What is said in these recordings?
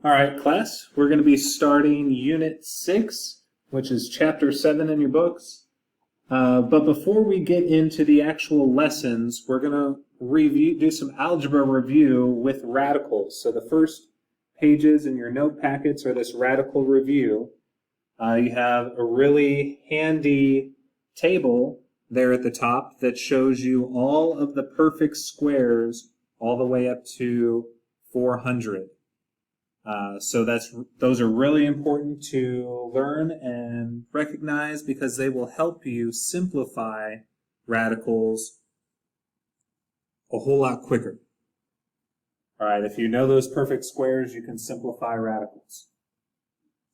All right, class, we're going to be starting Unit 6, which is Chapter 7 in your books. But before we get into the actual lessons, we're going to do some algebra review with radicals. So the first pages in your note packets are this radical review. You have a really handy table there at the top that shows you all of the perfect squares all the way up to 400. So those are really important to learn and recognize because they will help you simplify radicals a whole lot quicker. All right, if you know those perfect squares, you can simplify radicals.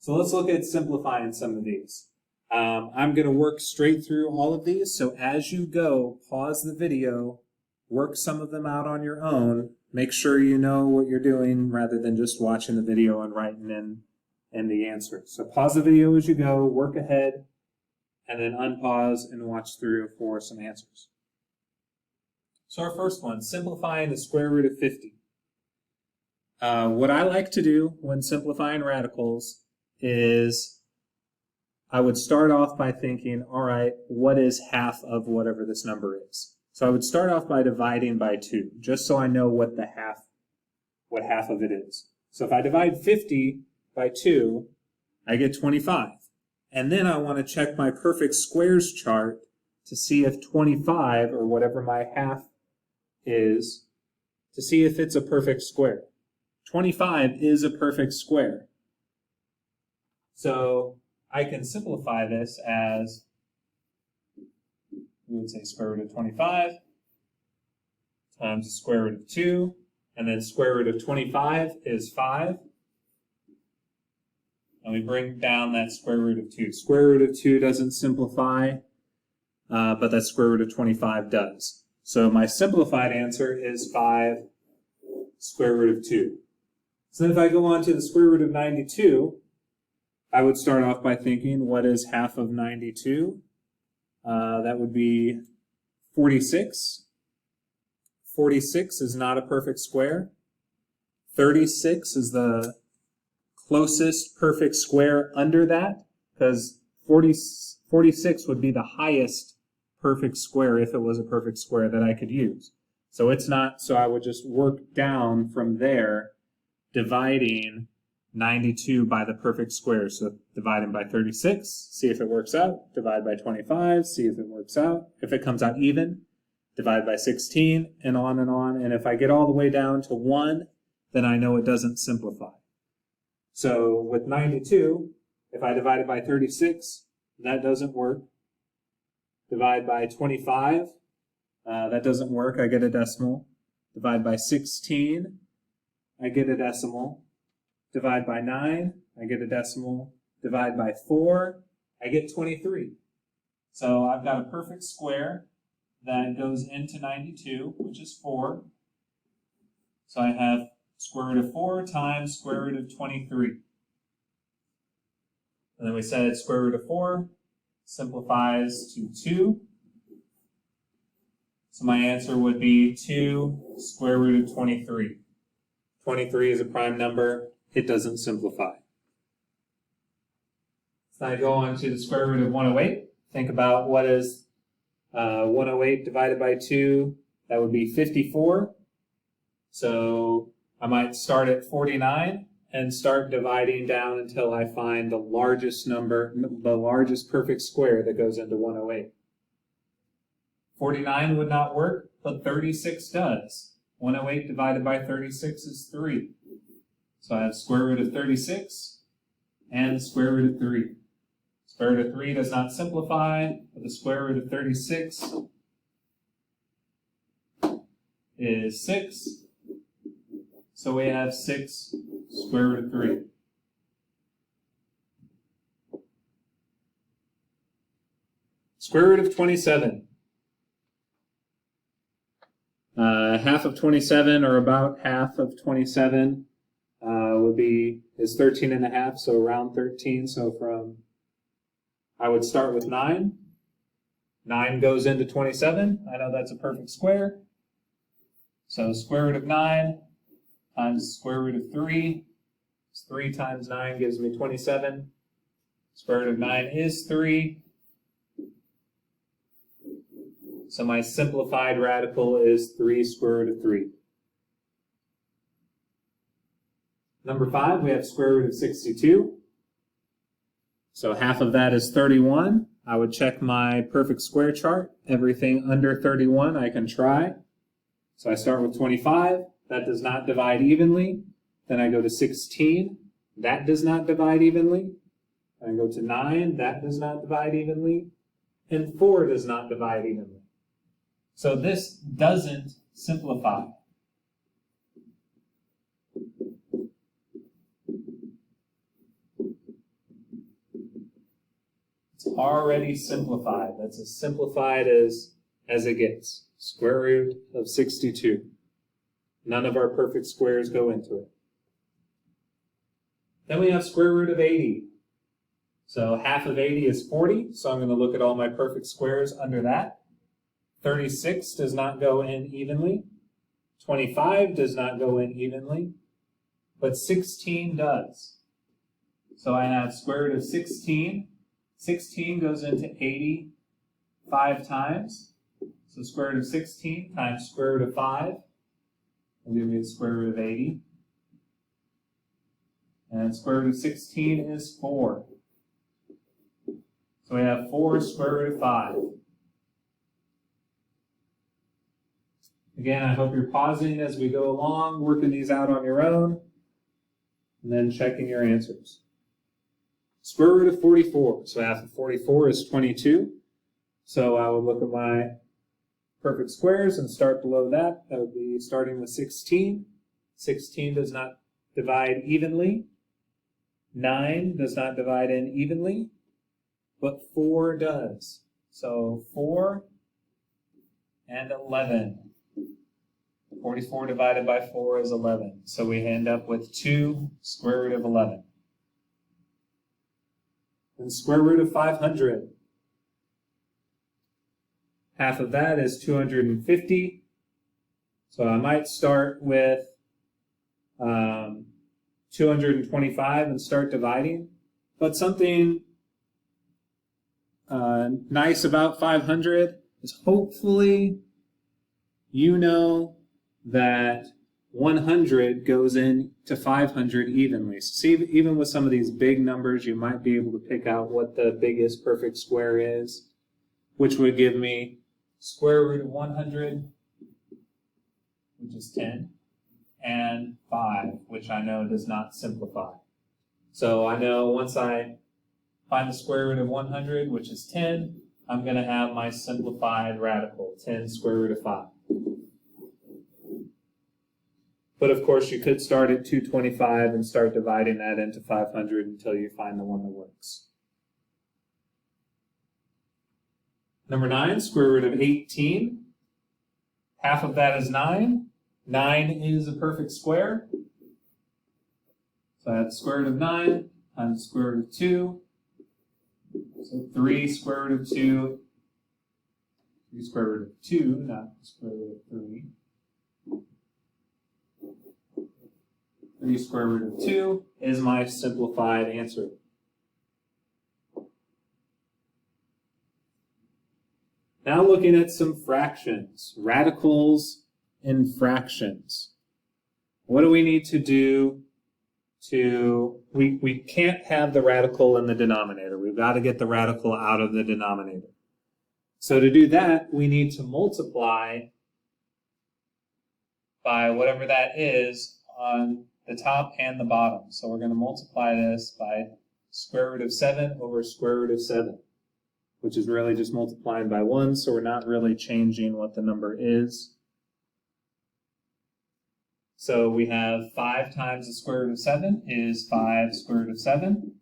So let's look at simplifying some of these. I'm going to work straight through all of these, so as you go, pause the video, work some of them out on your own. Make sure you know what you're doing rather than just watching the video and writing in the answer. So pause the video as you go, work ahead, and then unpause and watch through for some answers. So our first one, simplifying the square root of 50. What I like to do when simplifying radicals is I would start off by thinking, all right, what is half of whatever this number is? So I would start off by dividing by 2, just so I know what half of it is. So if I divide 50 by 2, I get 25. And then I want to check my perfect squares chart to see if 25, or whatever my half is, to see if it's a perfect square. 25 is a perfect square. So I can simplify this as, we would say square root of 25 times the square root of 2, and then square root of 25 is 5. And we bring down that square root of 2. Square root of 2 doesn't simplify, but that square root of 25 does. So my simplified answer is 5 square root of 2. So then if I go on to the square root of 92, I would start off by thinking, what is half of 92? That would be 46. 46 is not a perfect square. 36 is the closest perfect square under that, because 46 would be the highest perfect square if it was a perfect square that I could use. So it's not, so I would just work down from there, dividing 92 by the perfect square. So dividing by 36, see if it works out. Divide by 25, see if it works out. If it comes out even, divide by 16, and on and on. And if I get all the way down to 1, then I know it doesn't simplify. So with 92, if I divide it by 36, that doesn't work. Divide by 25, that doesn't work. I get a decimal. Divide by 16, I get a decimal. Divide by 9, I get a decimal. Divide by 4, I get 23. So I've got a perfect square that goes into 92, which is 4. So I have square root of 4 times square root of 23. And then we said square root of 4 simplifies to 2. So my answer would be 2 square root of 23. 23 is a prime number. It doesn't simplify. So I go on to the square root of 108. Think about what is 108 divided by 2. That would be 54. So I might start at 49 and start dividing down until I find the largest number, the largest perfect square that goes into 108. 49 would not work, but 36 does. 108 divided by 36 is 3. So I have square root of 36 and square root of 3. Square root of 3 does not simplify, but the square root of 36 is 6. So we have 6 square root of 3. Square root of 27. Half of 27, or about half of 27, is 13 and a half, so around 13. So I would start with 9. 9 goes into 27. I know that's a perfect square. So square root of 9 times square root of 3. So 3 times 9 gives me 27. Square root of 9 is 3. So my simplified radical is 3 square root of 3. Number 5, we have square root of 62. So half of that is 31. I would check my perfect square chart. Everything under 31 I can try. So I start with 25. That does not divide evenly. Then I go to 16. That does not divide evenly. Then I go to 9. That does not divide evenly. And 4 does not divide evenly. So this doesn't simplify. It's already simplified. That's as simplified as it gets. Square root of 62. None of our perfect squares go into it. Then we have square root of 80. So half of 80 is 40, so I'm going to look at all my perfect squares under that. 36 does not go in evenly. 25 does not go in evenly. But 16 does. So I have square root of 16. 16 goes into 80 5 times. So square root of 16 times square root of 5 will give me the square root of 80. And square root of 16 is 4. So we have 4 square root of 5. Again, I hope you're pausing as we go along, working these out on your own, and then checking your answers. Square root of 44. So half of 44 is 22. So I would look at my perfect squares and start below that. That would be starting with 16. 16 does not divide evenly. 9 does not divide in evenly, but 4 does. So 4 and 11. 44 divided by 4 is 11. So we end up with 2 square root of 11. And square root of 500. Half of that is 250. So I might start with 225 and start dividing. But something nice about 500 is hopefully you know that 100 goes into 500 evenly. So see, even with some of these big numbers, you might be able to pick out what the biggest perfect square is, which would give me square root of 100, which is 10, and 5, which I know does not simplify. So I know once I find the square root of 100, which is 10, I'm going to have my simplified radical, 10 square root of 5. But of course, you could start at 225 and start dividing that into 500 until you find the one that works. Number 9, square root of 18. Half of that is 9. 9 is a perfect square. So I have the square root of 9 times the square root of 2. So 3 square root of 2. 3 square root of 2, not the square root of 3. 3 square root of 2 is my simplified answer. Now looking at some fractions, radicals and fractions. What do we need to do we can't have the radical in the denominator. We've got to get the radical out of the denominator. So to do that, we need to multiply by whatever that is on the top and the bottom. So we're going to multiply this by square root of 7 over square root of 7, which is really just multiplying by 1, so we're not really changing what the number is. So we have 5 times the square root of 7 is 5 square root of 7.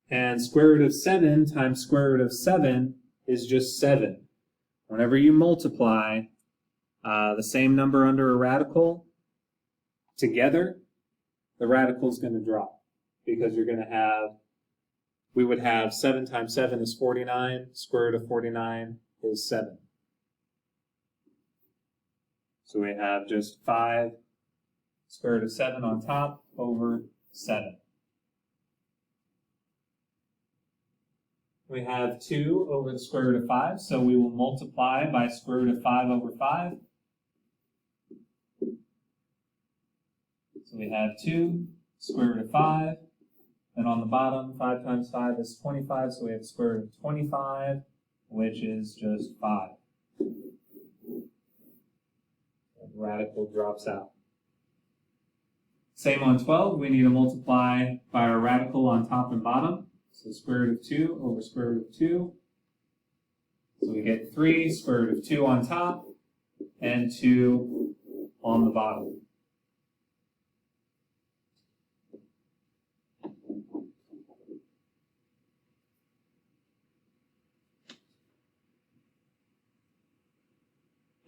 And square root of 7 times square root of 7 is just 7. Whenever you multiply the same number under a radical together, the radical is going to drop, because you're going to have, we would have 7 times 7 is 49, square root of 49 is 7. So we have just 5 square root of 7 on top over 7. We have 2 over the square root of 5, so we will multiply by square root of 5 over 5. So we have 2 square root of 5. Then on the bottom, 5 times 5 is 25, so we have square root of 25, which is just 5. The radical drops out. Same on 12, we need to multiply by our radical on top and bottom. So square root of 2 over square root of 2. So we get 3 square root of 2 on top and 2 on the bottom.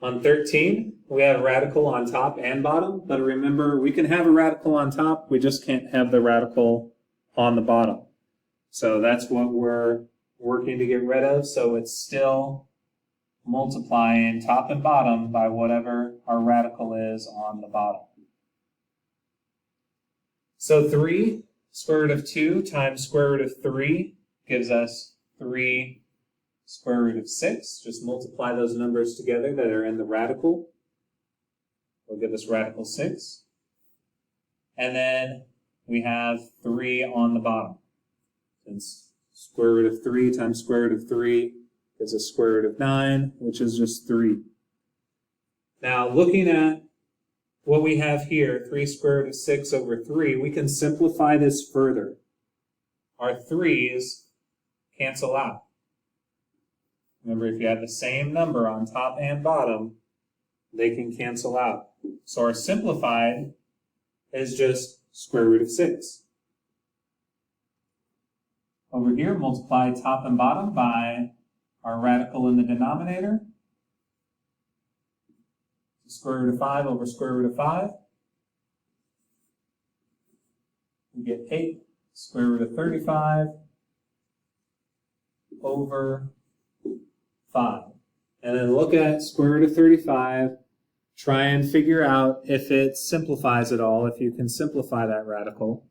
On 13, we have a radical on top and bottom, but remember, we can have a radical on top, we just can't have the radical on the bottom. So that's what we're working to get rid of, so it's still multiplying top and bottom by whatever our radical is on the bottom. So 3 square root of 2 times square root of 3 gives us 3 square root of 6. Just multiply those numbers together that are in the radical. Will give us radical 6. And then we have 3 on the bottom. Since square root of 3 times square root of 3 gives us square root of 9, which is just 3. Now, looking at what we have here, 3 square root of 6 over 3, we can simplify this further. Our 3's cancel out. Remember, if you have the same number on top and bottom, they can cancel out. So our simplified is just square root of 6. Over here, multiply top and bottom by our radical in the denominator. Square root of 5 over square root of 5. We get 8 square root of 35 over 5. And then look at square root of 35. Try and figure out if it simplifies at all, if you can simplify that radical.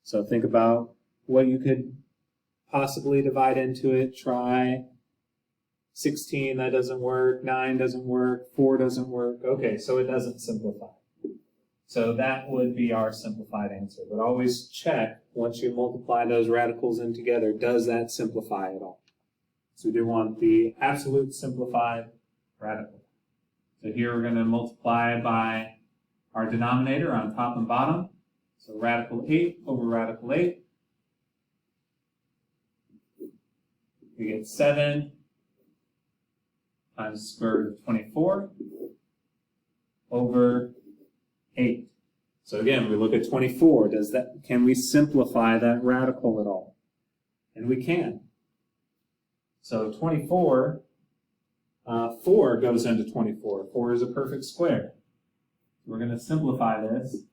So think about what you could possibly divide into it. Try 16, that doesn't work. 9 doesn't work. 4 doesn't work. Okay, so it doesn't simplify. So that would be our simplified answer. But always check, once you multiply those radicals in together, does that simplify at all? So we do want the absolute simplified radical. So here we're going to multiply by our denominator on top and bottom. So radical 8 over radical 8. We get 7 times the square root of 24 over 8. So again, we look at 24. Can we simplify that radical at all? And we can. So 24, 4 goes into 24. 4 is a perfect square. We're going to simplify this.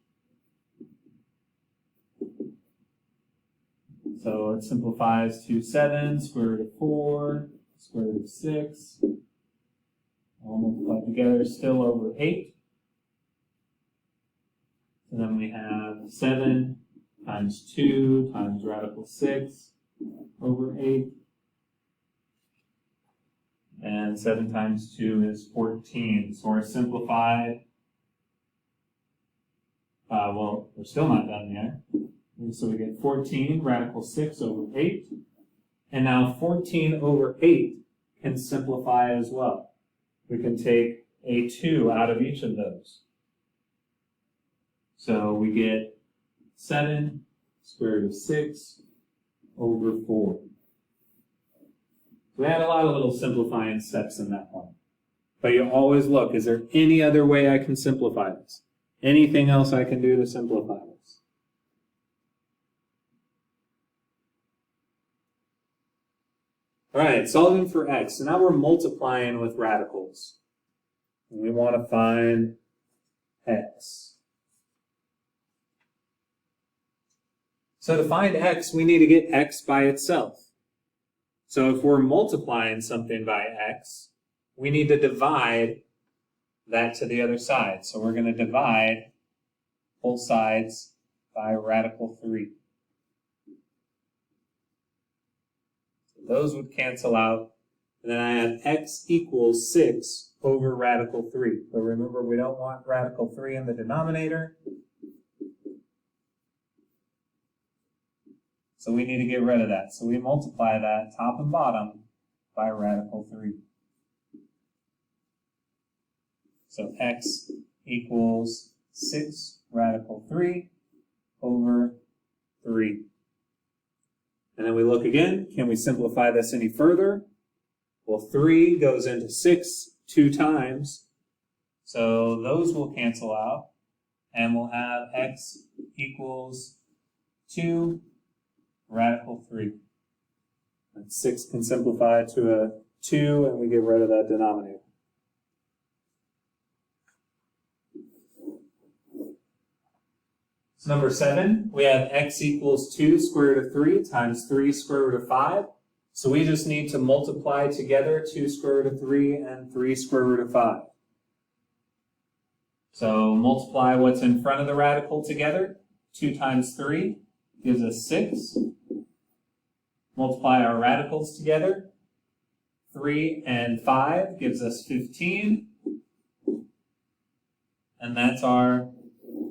So it simplifies to 7, square root of 4, square root of 6. All multiplied together, still over 8. And then we have 7 times 2 times radical 6 over 8. And 7 times 2 is 14. So our simplified, well, we're still not done yet. So we get 14 radical 6 over 8. And now 14 over 8 can simplify as well. We can take a 2 out of each of those. So we get 7 square root of 6 over 4. We had a lot of little simplifying steps in that one. But you always look, is there any other way I can simplify this? Anything else I can do to simplify this? All right, solving for x. So now we're multiplying with radicals. And we want to find x. So to find x, we need to get x by itself. So if we're multiplying something by x, we need to divide that to the other side. So we're going to divide both sides by radical 3. So those would cancel out. And then I have x equals 6 over radical 3. But remember, we don't want radical 3 in the denominator. So we need to get rid of that. So we multiply that top and bottom by radical 3. So x equals 6 radical 3 over 3. And then we look again. Can we simplify this any further? Well, 3 goes into 6 2 times. So those will cancel out. And we'll have x equals 2 radical 3. And 6 can simplify to a 2, and we get rid of that denominator. So number 7, we have x equals 2 square root of 3 times 3 square root of 5. So we just need to multiply together 2 square root of 3 and 3 square root of 5. So multiply what's in front of the radical together. 2 times 3 gives us 6. Multiply our radicals together. 3 and 5 gives us 15. And that's our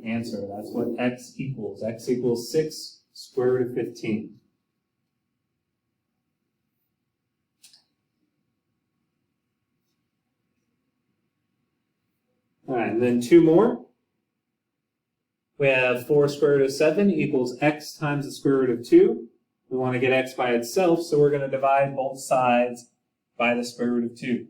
answer. That's what x equals. X equals 6 square root of 15. All right, and then 2 more. We have 4 square root of 7 equals x times the square root of 2. We want to get x by itself, so we're going to divide both sides by the square root of 2.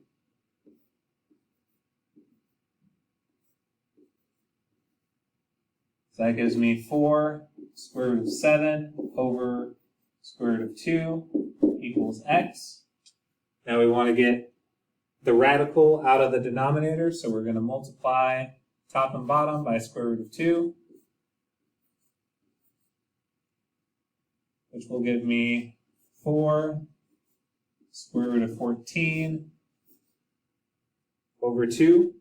So that gives me 4 square root of 7 over square root of 2 equals x. Now we want to get the radical out of the denominator, so we're going to multiply top and bottom by square root of 2, which will give me 4 square root of 14 over 2.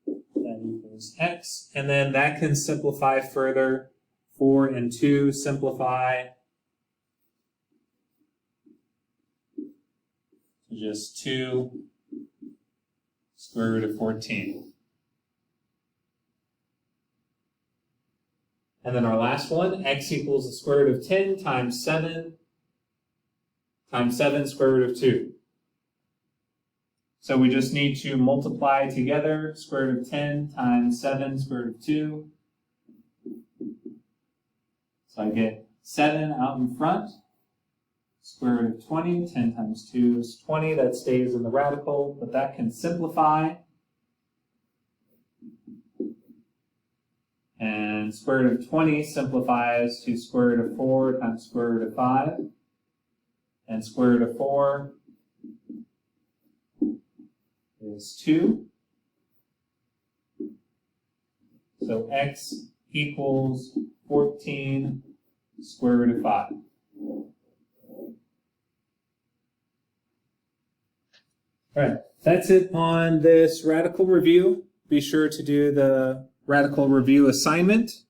That equals x. And then that can simplify further. 4 and 2 simplify to just 2 square root of 14. And then our last one, x equals the square root of 10 times 7 square root of 2. So we just need to multiply together square root of 10 times 7 square root of 2. So I get 7 out in front. Square root of 20, 10 times 2 is 20. That stays in the radical, but that can simplify. And square root of 20 simplifies to square root of 4 times square root of 5. And square root of 4 is 2. So x equals 14 square root of 5. All right, that's it on this radical review. Be sure to do the radical review assignment.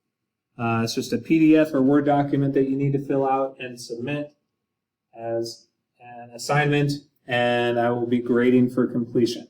It's just a PDF or Word document that you need to fill out and submit as an assignment, and I will be grading for completion.